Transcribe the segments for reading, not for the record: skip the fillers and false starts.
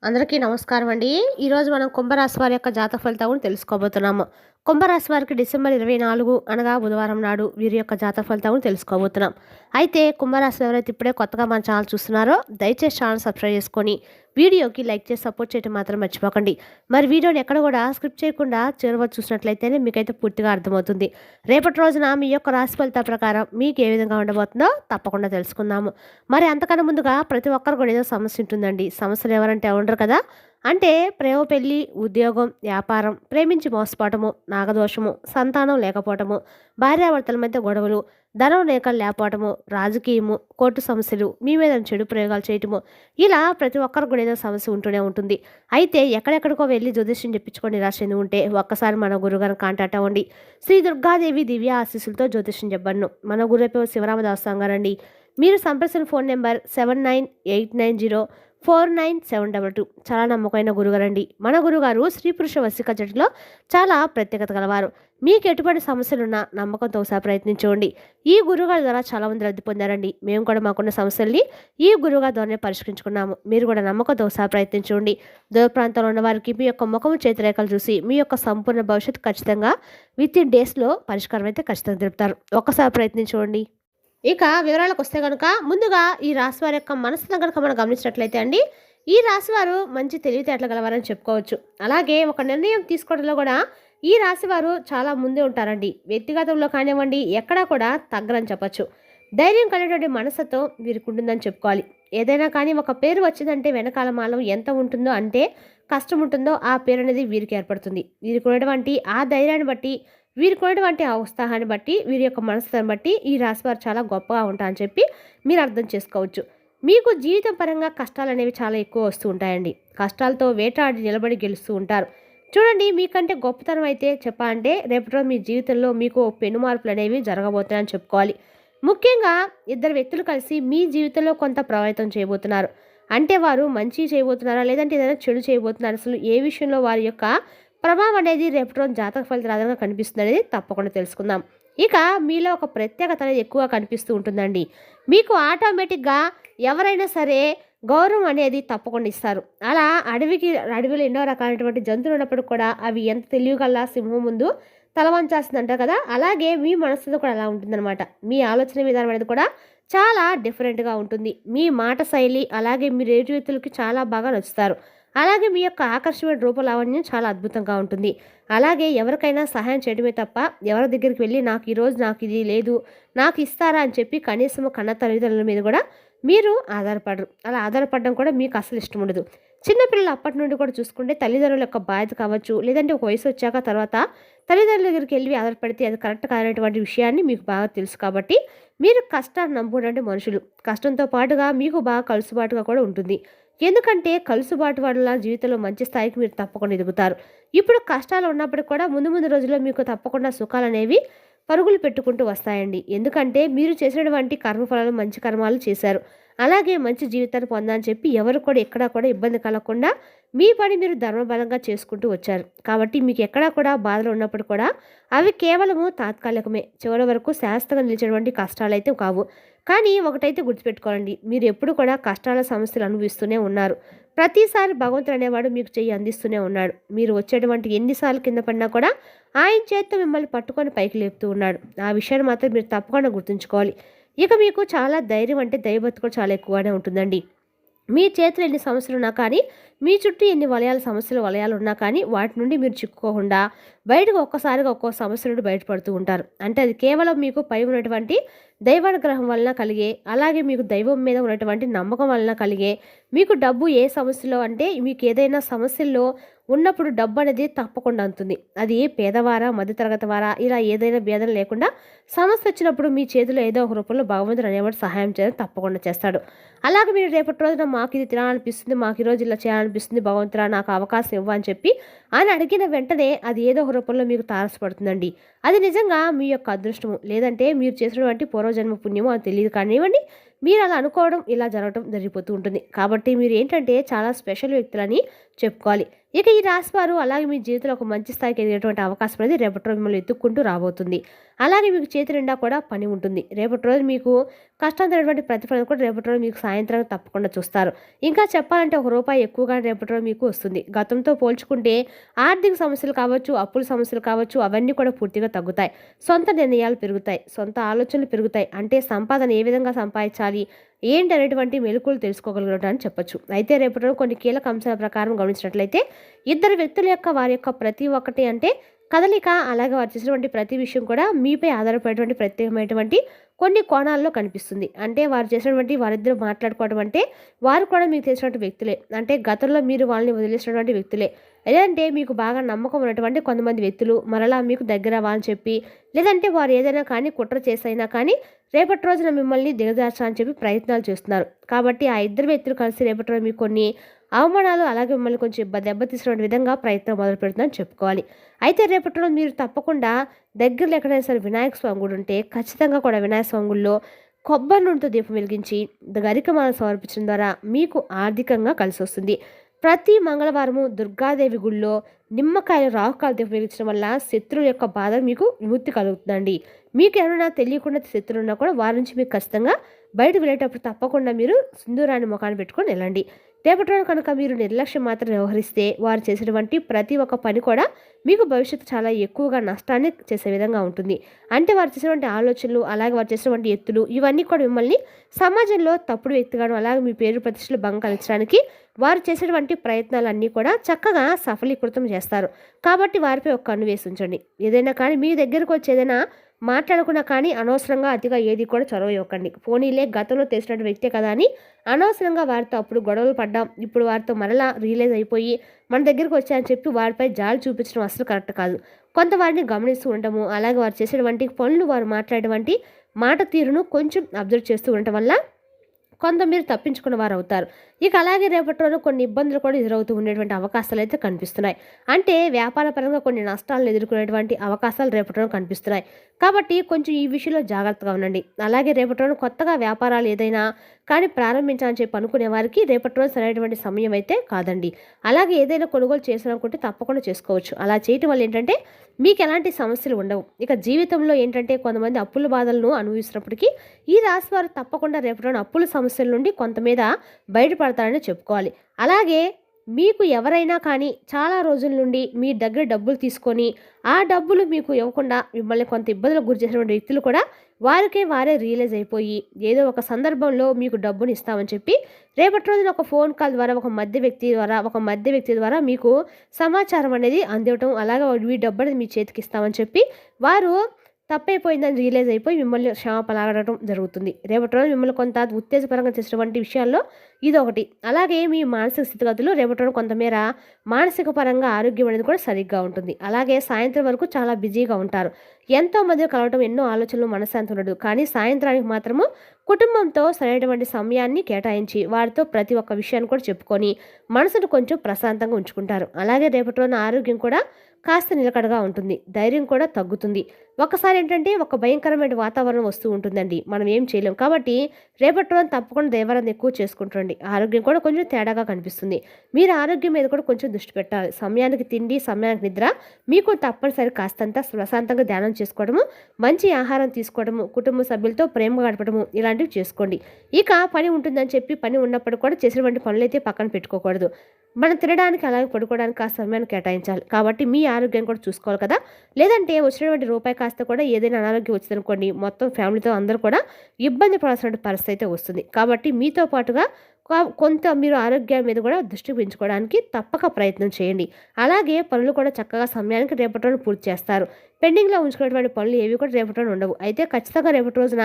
అందరికీ నమస్కారం అండి. ఈరోజు మనం కుంభరాశి వారి యొక్క జాతక ఫలితాలను తెలుసుకోబోతున్నాము. కుంభరాశి వారికి డిసెంబర్ 24 అనగా బుధవారం నాడు వీరి యొక్క జాతక ఫలితాలను తెలుసుకోబోతున్నాం. అయితే కుంభరాశి ఎవరైతే ఇప్పుడే కొత్తగా మన ఛానల్ చూస్తున్నారో దయచేసి ఛానల్ సబ్స్క్రైబ్ చేసుకొని వీడియోకి లైక్ చేసి సపోర్ట్ చేయడం మాత్రం మర్చిపోకండి. మరి వీడియోని ఎక్కడ కూడా స్క్రిప్ట్ చేయకుండా చివరి వరకు చూసినట్లయితేనే మీకైతే పూర్తిగా అర్థమవుతుంది. రేపటి రోజున మీ యొక్క రాశి ఫలితాల ప్రకారం మీకు ఏ విధంగా ఉండబోతుందో తప్పకుండా తెలుసుకుందాము. మరి అంతకన్నా ముందుగా ప్రతి ఒక్కరు కూడా ఏదో సమస్య ఉంటుందండి. సమస్యలు ఎవరంటే ఉండరు కదా. అంటే ప్రేమ, పెళ్లి, ఉద్యోగం, వ్యాపారం, ప్రేమించి మోసపోవటము, నాగదోషము, సంతానం లేకపోవటము, భార్యాభర్తల మధ్య గొడవలు, ధనం రేఖలు లేకపోవటము, రాజకీయము, కోర్టు సమస్యలు, మీ మీద చెడు ప్రయోగాలు చేయటము, ఇలా ప్రతి ఒక్కరికి కూడా ఏదో సమస్య ఉంటూనే ఉంటుంది. అయితే ఎక్కడెక్కడికో వెళ్ళి జ్యోతిష్యం చెప్పించుకొని నిరాశ చెంది ఉంటే ఒక్కసారి మన గురుగారిని కాంటాక్ట్ అవ్వండి. శ్రీ దుర్గాదేవి దివ్య ఆశీస్సులతో జ్యోతిష్యం చెప్పను. మన గురువు శివరామదాస్ గారండి. మీరు సంప్రదించిన ఫోన్ నెంబర్ 7989049722. చాలా నమ్మకమైన గురుగారండి. మన గురుగారు స్త్రీ పురుష వశిక జట్టులో చాలా ప్రత్యేకత గలవారు. మీకు ఎటువంటి సమస్యలున్నా నమ్మకంతో ఒకసారి ప్రయత్నించండి. ఈ గురుగారి ద్వారా చాలా మంది రద్దు పొందారండి. మేము కూడా మాకున్న సమస్యల్ని ఈ గురుగారి ద్వారానే పరిష్కరించుకున్నాము. మీరు కూడా నమ్మకంతో ఒకసారి ప్రయత్నించండి. దూర ప్రాంతంలో ఉన్న వారికి మీ యొక్క ముఖము చేతిరేఖలు చూసి మీ యొక్క సంపూర్ణ భవిష్యత్తు ఖచ్చితంగా విత్ ఇన్ డేస్లో పరిష్కారం అయితే ఖచ్చితంగా తెలుపుతారు. ఒక్కసారి ప్రయత్నించండి. ఇక వివరాలకు వస్తే కనుక ముందుగా ఈ రాశి వారి యొక్క మనసును కనుక మనం గమనించినట్లయితే అండి, ఈ రాశి వారు మంచి తెలివితేటలు గలవారని చెప్పుకోవచ్చు. అలాగే ఒక నిర్ణయం తీసుకోవడంలో కూడా ఈ రాశి వారు చాలా ముందే ఉంటారండి. వ్యక్తిగతంలో కానివ్వండి ఎక్కడా కూడా తగ్గరని చెప్పచ్చు. ధైర్యం కలిగినటువంటి మనసుతో వీరికి ఉంటుందని చెప్పుకోవాలి. ఏదైనా కానీ ఒక పేరు వచ్చిందంటే వెనకాల మాలం ఎంత ఉంటుందో, అంటే కష్టం ఉంటుందో ఆ పేరు అనేది వీరికి ఏర్పడుతుంది. వీరికి ఉన్నటువంటి ఆ ధైర్యాన్ని బట్టి, వీరికి ఉన్నటువంటి ఆ ఉత్సాహాన్ని బట్టి, వీరి యొక్క మనసుని బట్టి ఈ రాశివారు చాలా గొప్పగా ఉంటారని చెప్పి మీరు అర్థం చేసుకోవచ్చు. మీకు జీవితం పరంగా కష్టాలు అనేవి చాలా ఎక్కువ వస్తూ ఉంటాయండి. కష్టాలతో వేటాడి నిలబడి గెలుస్తూ ఉంటారు. చూడండి, మీకంటే గొప్పతనం అయితే చెప్పాలంటే రేపటి రోజు మీ జీవితంలో మీకు పెను మార్పులు అనేవి జరగబోతున్నాయని చెప్పుకోవాలి. ముఖ్యంగా ఇద్దరు వ్యక్తులు కలిసి మీ జీవితంలో కొంత ప్రభావితం చేయబోతున్నారు. అంటే వారు మంచి చేయబోతున్నారా లేదంటే ఏదైనా చెడు చేయబోతున్నారు, అసలు ఏ విషయంలో వారి యొక్క ప్రభావం అనేది రేపటి రోజు జాతక ఫలితాల ఆధారంగా కనిపిస్తుంది అనేది తప్పకుండా తెలుసుకుందాం. ఇక మీలో ఒక ప్రత్యేకత అనేది ఎక్కువగా కనిపిస్తూ ఉంటుందండి. మీకు ఆటోమేటిక్గా ఎవరైనా సరే గౌరవం అనేది తప్పకుండా ఇస్తారు. అలా అడవిలో ఎన్నో రకాలైనటువంటి జంతువులు ఉన్నప్పుడు కూడా అవి ఎంత తెలియగల సింహం ముందు తల వంచాల్సిందంటారు కదా, అలాగే మీ మనసులో కూడా అలా ఉంటుందన్నమాట. మీ ఆలోచన విధానం అనేది కూడా చాలా డిఫరెంట్గా ఉంటుంది. మీ మాట శైలి అలాగే మీ రేటు వ్యక్తులకి చాలా బాగా నచ్చుతారు. అలాగే మీ యొక్క ఆకర్షమైన రూపలావణ్యం చాలా అద్భుతంగా ఉంటుంది. అలాగే ఎవరికైనా సహాయం చేయడమే తప్ప ఎవరి దగ్గరికి వెళ్ళి నాకు ఇది లేదు, నాకు ఇస్తారా అని చెప్పి కనీసం కన్న తల్లిదండ్రుల మీద కూడా మీరు ఆధారపడరు. అలా ఆధారపడడం కూడా మీకు అసలు ఇష్టం ఉండదు. చిన్నపిల్లలు అప్పటి నుండి కూడా చూసుకుంటే తల్లిదండ్రుల యొక్క బాధ్యత కావచ్చు, లేదంటే ఒక వయసు వచ్చాక తర్వాత తల్లిదండ్రుల దగ్గరికి వెళ్ళి ఆధారపడితే అది కరెక్ట్ కానటువంటి విషయాన్ని మీకు బాగా తెలుసు. కాబట్టి మీరు కష్టాన్ని నమ్ముకునే మనుషులు. కష్టంతో పాటుగా మీకు బాగా కలుసుబాటుగా కూడా ఉంటుంది. ఎందుకంటే కలుసుబాటు వల్ల జీవితంలో మంచి స్థాయికి మీరు తప్పకుండా ఎదుగుతారు. ఇప్పుడు కష్టాలు ఉన్నప్పటికీ కూడా ముందు ముందు రోజుల్లో మీకు తప్పకుండా సుఖాలు అనేవి పరుగులు పెట్టుకుంటూ వస్తాయండి. ఎందుకంటే మీరు చేసినటువంటి కర్మఫలాలు మంచి కర్మాలు చేశారు. అలాగే మంచి జీవితాన్ని పొందాలని చెప్పి ఎవరు కూడా ఎక్కడా కూడా ఇబ్బంది కలగకుండా మీ పని మీరు ధర్మబలంగా చేసుకుంటూ వచ్చారు. కాబట్టి మీకు ఎక్కడా కూడా బాధలు ఉన్నప్పుడు కూడా అవి కేవలము తాత్కాలికమే. చివరి వరకు శాశ్వతంగా నిలిచేటువంటి కష్టాలు అయితే కావు. కానీ ఒకటైతే గుర్తుపెట్టుకోవాలండి, మీరు ఎప్పుడు కూడా కష్టాల సమస్యలు అనుభవిస్తూనే ఉన్నారు. ప్రతిసారి భగవంతుడు అనేవాడు మీకు చెయ్యి అందిస్తూనే ఉన్నాడు. మీరు వచ్చేటువంటి ఎన్నిసార్లు కింద పడినా కూడా ఆయన చేత్తో మిమ్మల్ని పట్టుకొని పైకి లేపుతూ ఉన్నాడు. ఆ విషయాన్ని మాత్రం మీరు తప్పకుండా గుర్తుంచుకోవాలి. ఇక మీకు చాలా ధైర్యం అంటే దైవభక్తి కూడా చాలా ఎక్కువగానే ఉంటుందండి. మీ చేతిలో ఎన్ని సమస్యలు ఉన్నా కానీ, మీ చుట్టూ ఎన్ని వలయాలు ఉన్నా కానీ వాటి నుండి మీరు చిక్కుకోకుండా బయటకు ఒక్కసారిగా ఒక్కో సమస్య నుండి బయటపడుతూ ఉంటారు. అంటే అది కేవలం మీకు పై ఉన్నటువంటి దైవానుగ్రహం వలన కలిగే, అలాగే మీకు దైవం మీద ఉన్నటువంటి నమ్మకం వలన కలిగే, మీకు డబ్బు ఏ సమస్యలో అంటే మీకు ఏదైనా సమస్యల్లో ఉన్నప్పుడు డబ్బు అనేది తప్పకుండా అందుతుంది. అది పేదవారా మధ్యతరగతి వారా ఇలా ఏదైనా భేదం లేకుండా సమస్య వచ్చినప్పుడు మీ చేతిలో ఏదో ఒక రూపంలో భగవంతుడు అనేవాడు సహాయం చేయడం తప్పకుండా చేస్తాడు. అలాగే మీరు రేపటి రోజున మాకు ఇది తినాలనిపిస్తుంది, మాకు ఈరోజు ఇలా చేయాలనిపిస్తుంది, భగవంతుడా నాకు అవకాశం ఇవ్వని చెప్పి ఆయన అడిగిన వెంటనే అది ఏదో ఒక రూపంలో మీకు తారసపడుతుందండి. అది నిజంగా మీ యొక్క అదృష్టము, లేదంటే మీరు చేసినటువంటి పూర్వజన్మ పుణ్యము అని తెలియదు కానివ్వండి. మీరు అలా అనుకోవడం ఇలా జరగడం జరిగిపోతూ ఉంటుంది. కాబట్టి మీరు ఏంటంటే చాలా స్పెషల్ వ్యక్తులని చెప్పుకోవాలి. ఇక ఈ రాశి వారు అలాగే మీ జీవితంలో ఒక మంచి స్థాయికి ఎదిగేటువంటి అవకాశం అనేది రేపటి రోజు మిమ్మల్ని ఎత్తుక్కుంటూ రాబోతుంది. అలాగే మీకు చేతి నిండా కూడా పని ఉంటుంది. రేపటి రోజు మీకు కష్టమైనటువంటి ప్రతిఫలం కూడా రేపటి రోజు మీకు సాయంత్రం తప్పకుండా చూస్తారు. ఇంకా చెప్పాలంటే ₹1 ఎక్కువగా రేపటి రోజు మీకు వస్తుంది. గతంతో పోల్చుకుంటే ఆర్థిక సమస్యలు కావచ్చు, అప్పుల సమస్యలు కావచ్చు, అవన్నీ కూడా పూర్తిగా తగ్గుతాయి. సొంత నిర్ణయాలు పెరుగుతాయి, సొంత ఆలోచనలు పెరుగుతాయి. అంటే సంపాదన ఏ విధంగా సంపాదించాలి ఏంటి అనేటువంటి మెలకువలు తెలుసుకోగలగడం అని చెప్పొచ్చు. అయితే రేపటి రోజు కొన్ని కీలక అంశాల ప్రకారం గమనించినట్లయితే ఇద్దరు వ్యక్తుల యొక్క వారి యొక్క ప్రతి ఒక్కటి అంటే కదలిక, అలాగే వారు చేసినటువంటి ప్రతి విషయం కూడా మీపై ఆధారపడేటువంటి ప్రత్యేకమైనటువంటి కొన్ని కోణాల్లో కనిపిస్తుంది. అంటే వారు చేసినటువంటి వారిద్దరు మాట్లాడుకోవడం అంటే వారు కూడా మీకు తెలిసినటువంటి వ్యక్తులే. అంటే గతంలో మీరు వాళ్ళని వదిలేసినటువంటి వ్యక్తులే. లేదంటే మీకు బాగా నమ్మకం ఉన్నటువంటి కొంతమంది వ్యక్తులు మరలా మీకు దగ్గర అవ్వాలని చెప్పి, లేదంటే వారు ఏదైనా కానీ కుట్ర చేసైనా కానీ రేపటి రోజున మిమ్మల్ని దిగజార్చాలని చెప్పి ప్రయత్నాలు చేస్తున్నారు. కాబట్టి ఆ ఇద్దరు వ్యక్తులు కలిసి రేపటి రోజు మీకు కొన్ని అవమానాలు, అలాగే మిమ్మల్ని కొంచెం దెబ్బతీసిన విధంగా ప్రయత్నం మొదలు పెడుతుందని చెప్పుకోవాలి. అయితే రేపటి రోజు మీరు తప్పకుండా దగ్గరలో ఎక్కడైనా సరే వినాయక స్వామి గుడి ఉంటే ఖచ్చితంగా కూడా వినాయక స్వామి గుడిలో కొబ్బరి నూనెతో దీపం వెలిగించి గరికమాలను సమర్పించడం ద్వారా మీకు ఆర్థికంగా కలిసి వస్తుంది. ప్రతి మంగళవారము దుర్గాదేవి గుడిలో నిమ్మకాయలు, రాహుకాలు దీపం వెలిగించడం వల్ల శత్రువుల యొక్క బాధ మీకు విముక్తి కలుగుతుందండి. మీకు ఎవరైనా తెలియకుండా శత్రువులు ఉన్నా కూడా వారి నుంచి మీకు ఖచ్చితంగా బయటకు వెళ్ళేటప్పుడు తప్పకుండా మీరు సింధూరాన్ని ముఖాన్ని పెట్టుకొని వెళ్ళండి. రేపటి రోజు కనుక మీరు నిర్లక్ష్యం మాత్రం వ్యవహరిస్తే వారు చేసినటువంటి ప్రతి ఒక్క పని కూడా మీకు భవిష్యత్తు చాలా ఎక్కువగా నష్టాన్ని చేసే విధంగా ఉంటుంది. అంటే వారు చేసినటువంటి ఆలోచనలు, అలాగే వారు చేసినటువంటి ఎత్తులు ఇవన్నీ కూడా మిమ్మల్ని సమాజంలో తప్పుడు వ్యక్తిగాను, అలాగే మీ పేరు ప్రతిష్టలు భంగం కలిగించడానికి వారు చేసేటువంటి ప్రయత్నాలన్నీ కూడా చక్కగా సఫలీకృతం చేస్తారు. కాబట్టి వారిపై ఒక కన్ను వేసి ఉంచండి. ఏదైనా కానీ మీ దగ్గరకు వచ్చి ఏదైనా మాట్లాడకుండా కానీ అనవసరంగా అతిగా ఏది కూడా చొరవ ఇవ్వకండి. పోనీలే గతంలో తెలిసినటువంటి వ్యక్తే కదా అని అనవసరంగా వారితో అప్పుడు గొడవలు పడ్డాం, ఇప్పుడు వారితో మరలా రియలైజ్ అయిపోయి మన దగ్గరకు వచ్చాయని చెప్పి వారిపై జాలి చూపించడం అసలు కరెక్ట్ కాదు. కొంత వారిని గమనిస్తూ ఉండటము, అలాగే వారు చేసేటువంటి పనులు, వారు మాట్లాడేటువంటి మాట తీరును కొంచెం అబ్జర్వ్ చేస్తూ ఉండటం వల్ల కొంత మీరు తప్పించుకున్న వారు అవుతారు. ఇక అలాగే రేపటి రోజు కొన్ని ఇబ్బందులు కూడా ఎదురవుతూ ఉండేటువంటి అవకాశాలు అయితే కనిపిస్తున్నాయి. అంటే వ్యాపార పరంగా కొన్ని నష్టాలను ఎదుర్కొనేటువంటి అవకాశాలు రేపటి రోజు కనిపిస్తున్నాయి. కాబట్టి కొంచెం ఈ విషయంలో జాగ్రత్తగా ఉండండి. అలాగే రేపటి రోజు కొత్తగా వ్యాపారాలు ఏదైనా కానీ ప్రారంభించాలని చెప్పి అనుకునే వారికి రేపటి రోజు సరైనటువంటి సమయం అయితే కాదండి. అలాగే ఏదైనా కొనుగోలు చేయాలనుకుంటే తప్పకుండా చేసుకోవచ్చు. అలా చేయటం వల్ల ఏంటంటే మీకు ఎలాంటి సమస్యలు ఉండవు. ఇక జీవితంలో ఏంటంటే కొంతమంది అప్పుల బాధలను అనుభవిస్తున్నప్పటికీ ఈ రాశి వారు తప్పకుండా రేపటి రోజు అప్పుల సమస్యల నుండి కొంత మీద బయటపడతారని చెప్పుకోవాలి. అలాగే మీకు ఎవరైనా కానీ చాలా రోజుల నుండి మీ దగ్గర డబ్బులు తీసుకొని ఆ డబ్బులు మీకు ఇవ్వకుండా మిమ్మల్ని కొంత ఇబ్బందులకు గురి చేసినటువంటి వ్యక్తులు కూడా వారికే వారే రియలైజ్ అయిపోయి ఏదో ఒక సందర్భంలో మీకు డబ్బుని ఇస్తామని చెప్పి రేపటి రోజున ఒక ఫోన్ కాల్ ద్వారా ఒక మధ్య వ్యక్తి ద్వారా మీకు సమాచారం అనేది అందివ్వటం, అలాగే మీ డబ్బు అనేది మీ చేతికి ఇస్తామని చెప్పి వారు తప్పైపోయిందని రియలైజ్ అయిపోయి మిమ్మల్ని క్షమాపణ అడగడం జరుగుతుంది. రేపటి రోజు మిమ్మల్ని కొంత ఉత్తేజపరంగా చేసినటువంటి విషయాల్లో ఇదొకటి. అలాగే మీ మానసిక స్థితిగతులు రేపటి రోజు కొంతమేర మానసిక పరంగా ఆరోగ్యం అనేది కూడా సరిగ్గా ఉంటుంది. అలాగే సాయంత్రం వరకు చాలా బిజీగా ఉంటారు. ఎంతో మంది కలవటం, ఎన్నో ఆలోచనలు, మనశ్శాంతి ఉండదు. కానీ సాయంత్రానికి మాత్రము కుటుంబంతో సరైనటువంటి సమయాన్ని కేటాయించి వారితో ప్రతి ఒక్క విషయాన్ని కూడా చెప్పుకొని మనసును కొంచెం ప్రశాంతంగా ఉంచుకుంటారు. అలాగే రేపటి రోజున ఆరోగ్యం కూడా కాస్త నిలకడగా ఉంటుంది, ధైర్యం కూడా తగ్గుతుంది. ఒకసారి ఏంటంటే ఒక భయంకరమైన వాతావరణం వస్తూ ఉంటుందండి, మనం ఏం చేయలేం. కాబట్టి రేపటి రోజున తప్పకుండా దేవాలయం ఎక్కువ చేసుకుంటుండండి. ఆరోగ్యం కూడా కొంచెం తేడాగా కనిపిస్తుంది. మీరు ఆరోగ్యం మీద కూడా కొంచెం దృష్టి పెట్టాలి. సమయానికి తిండి, సమయానికి నిద్ర, మీకు తప్పనిసరి కాస్తంత ప్రశాంతంగా ధ్యానం చేసుకోవడము, మంచి ఆహారం తీసుకోవడము, కుటుంబ సభ్యులతో ప్రేమగా గడపడము ఇలాంటివి చేసుకోండి. ఇక పని ఉంటుందని చెప్పి పని ఉన్నప్పుడు కూడా చేసినటువంటి పనులైతే పక్కన పెట్టుకోకూడదు. మనం తినడానికి, అలాగే పడుకోవడానికి కాస్త సమయాన్ని కేటాయించాలి. కాబట్టి మీ ఆరోగ్యం కూడా చూసుకోవాలి కదా. లేదంటే వచ్చినటువంటి రూపాయి కాస్త కూడా ఏదైనా అనారోగ్యం వచ్చిందనుకోండి, మొత్తం ఫ్యామిలీతో అందరూ కూడా ఇబ్బంది పడాల్సిన పరిస్థితి అయితే వస్తుంది. కాబట్టి మీతో పాటుగా కొంత మీరు ఆరోగ్యం మీద కూడా దృష్టి పెంచుకోవడానికి తప్పక ప్రయత్నం చేయండి. అలాగే పనులు కూడా చక్కగా సమయానికి రేపటి రోజున పూర్తి చేస్తారు. పెండింగ్లో ఉంచుకున్నటువంటి పనులు ఏవి కూడా రేపటి రోజున ఉండవు. అయితే ఖచ్చితంగా రేపటి రోజున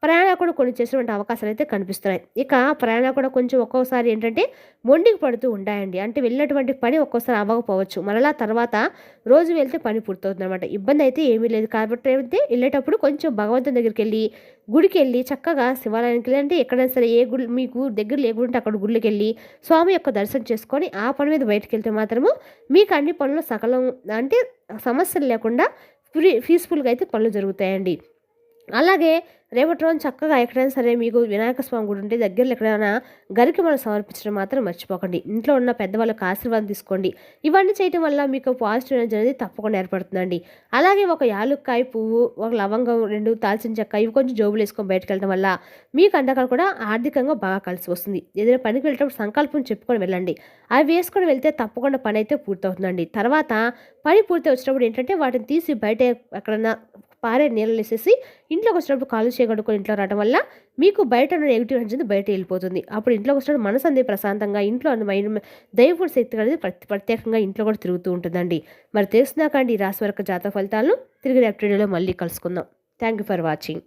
ప్రయాణాలు కూడా కొన్ని చేసినటువంటి అవకాశాలు అయితే కనిపిస్తున్నాయి. ఇక ప్రయాణాలు కూడా కొంచెం ఒక్కోసారి ఏంటంటే మొండికి పడుతూ ఉంటాయండి. అంటే వెళ్ళినటువంటి పని ఒక్కోసారి అవ్వకపోవచ్చు, మరలా తర్వాత రోజు వెళ్తే పని పూర్తవుతుంది అనమాట. ఇబ్బంది అయితే ఏమీ లేదు. కాబట్టి అయితే వెళ్ళేటప్పుడు కొంచెం భగవంతుని దగ్గరికి వెళ్ళి, గుడికి వెళ్ళి చక్కగా శివాలయానికి వెళ్ళి, అంటే ఎక్కడైనా సరే ఏ గుడి మీకు దగ్గర ఏ గుడి ఉంటే అక్కడ గుడికి వెళ్ళి స్వామి యొక్క దర్శనం చేసుకొని ఆ పని మీద బయటకు వెళ్తే మాత్రము మీకు అన్ని పనులు సకలం అంటే సమస్యలు లేకుండా పీస్ఫుల్గా అయితే పనులు జరుగుతాయండి. అలాగే రేపటి రోజు చక్కగా ఎక్కడైనా సరే మీకు వినాయక స్వామి గుడి ఉంటే దగ్గరలో ఎక్కడైనా గరికి మనం సమర్పించడం మాత్రం మర్చిపోకండి. ఇంట్లో ఉన్న పెద్దవాళ్ళకి ఆశీర్వాదం తీసుకోండి. ఇవన్నీ చేయటం వల్ల మీకు పాజిటివ్ ఎనర్జీ అనేది తప్పకుండా ఏర్పడుతుందండి. అలాగే ఒక యాలుక్కాయ పువ్వు, ఒక లవంగం, 2 దాల్చిన చెక్క ఇవి కొంచెం జోబులో వేసుకొని బయటకెళ్ళడం వల్ల మీ కండకాలు కూడా ఆర్థికంగా బాగా కలిసి వస్తుంది. ఏదైనా పనికి వెళ్ళేటప్పుడు సంకల్పం చెప్పుకొని వెళ్ళండి. అవి వేసుకొని వెళ్తే తప్పకుండా పని అయితే పూర్తవుతుందండి. తర్వాత పని పూర్తి వచ్చినప్పుడు ఏంటంటే వాటిని తీసి బయట ఎక్కడన్నా పారే నీళ్ళలో వేసేసి ఇంట్లోకి వచ్చినప్పుడు కాళ్ళు చేయగడుకొని ఇంట్లో రావడం వల్ల మీకు బయట ఉన్న నెగిటివ్ ఎనర్జీ బయట వెళ్ళిపోతుంది. అప్పుడు ఇంట్లోకి వచ్చినప్పుడు మనసు అనేది ప్రశాంతంగా ఇంట్లో ఉన్న మైండ్ దైవపుడి శక్తి అనేది ప్రత్యేకంగా ఇంట్లో కూడా తిరుగుతూ ఉంటుందండి. మరి తెలుసునాకండి ఈ రాశి వరకు జాతక ఫలితాలను తిరిగి రేపటి వీడియోలో మళ్ళీ కలుసుకుందాం. Thank you for watching.